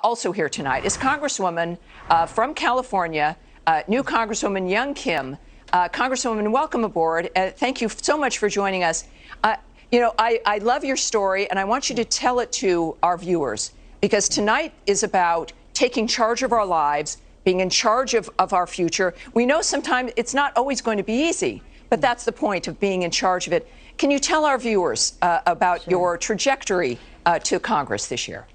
also here tonight is Congresswoman from California, new Congresswoman Young Kim. Congresswoman, welcome aboard. Thank you so much for joining us. I love your story, and I want you to tell it to our viewers, because tonight is about taking charge of our lives, being in charge of our future. We know sometimes it's not always going to be easy, but that's the point of being in charge of it. Can you tell our viewers about your trajectory to Congress this year?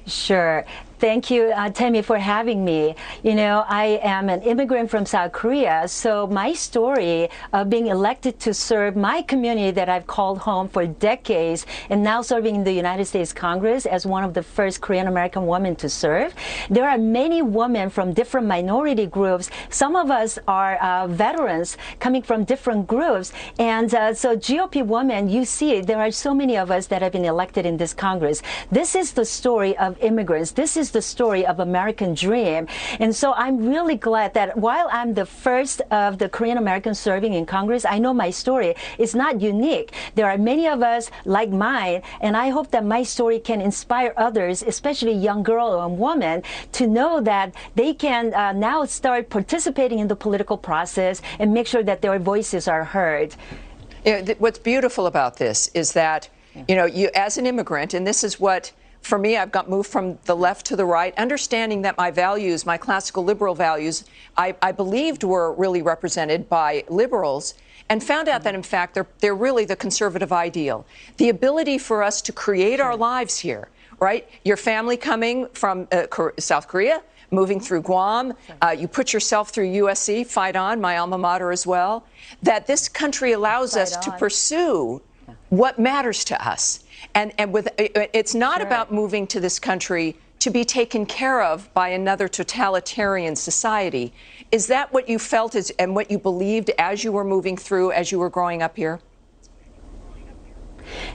Sure. Thank you, Tammy, for having me. You know, I am an immigrant from South Korea, so my story of being elected to serve my community that I've called home for decades and now serving in the United States Congress as one of the first Korean-American women to serve. There are many women from different minority groups. Some of us are veterans coming from different groups. And so GOP women, you see, there are so many of us that have been elected in this Congress. This is the story of immigrants. This is the story of American dream. And so I'm really glad that while I'm the first of the Korean Americans serving in Congress, I know my story is not unique. There are many of us like mine, and I hope that my story can inspire others, especially young girls and women, to know that they can now start participating in the political process and make sure that their voices are heard. What's beautiful about this is that, you as an immigrant, and this is what, for me, I've got moved from the left to the right, understanding that my values, my classical liberal values, I believed were really represented by liberals, and found out that, in fact, they're really the conservative ideal. The ability for us to create our lives here, right? Your family coming from South Korea, moving through Guam, you put yourself through USC, fight on, my alma mater as well, that this country allows us to pursue what matters to us. And it's not about moving to this country to be taken care of by another totalitarian society. Is that what you felt and what you believed as you were moving through, as you were growing up here?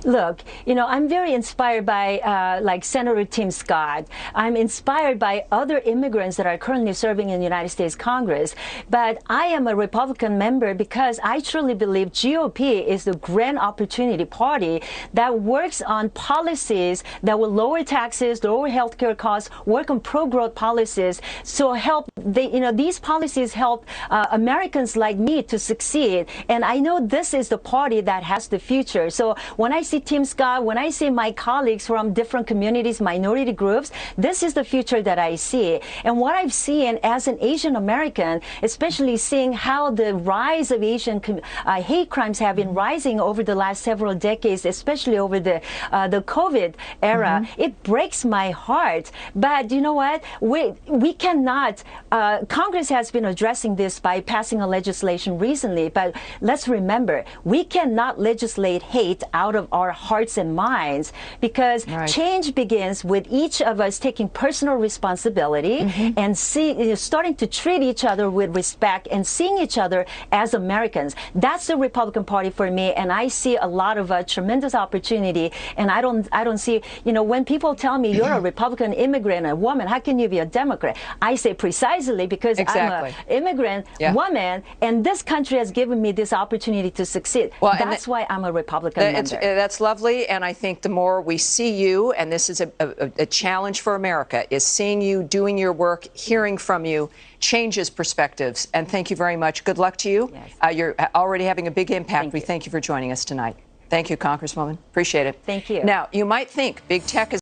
Look, I'm very inspired by like Senator Tim Scott. I'm inspired by other immigrants that are currently serving in the United States Congress. But I am a Republican member because I truly believe GOP is the grand opportunity party that works on policies that will lower taxes, lower healthcare costs, work on pro-growth policies. So these policies help Americans like me to succeed. And I know this is the party that has the future. So when I see Tim Scott, when I see my colleagues from different communities, minority groups, this is the future that I see. And what I've seen as an Asian American, especially seeing how the rise of Asian hate crimes have been rising over the last several decades, especially over the COVID era, it breaks my heart. But you know what? We cannot, Congress has been addressing this by passing a legislation recently, but let's remember, we cannot legislate hate out of our hearts and minds, because change begins with each of us taking personal responsibility and starting to treat each other with respect and seeing each other as Americans. That's the Republican Party for me, and I see a lot of tremendous opportunity. And I don't see, when people tell me you're a Republican immigrant, a woman, how can you be a Democrat? I say precisely because I'm an immigrant woman, and this country has given me this opportunity to succeed. Well, that's why I'm a Republican member. That's lovely, and I think the more we see you, and this is a challenge for America, is seeing you, doing your work, hearing from you, changes perspectives. And thank you very much. Good luck to you. Yes. You're already having a big impact. We thank you for joining us tonight. Thank you, Congresswoman. Appreciate it. Thank you. Now, you might think big tech is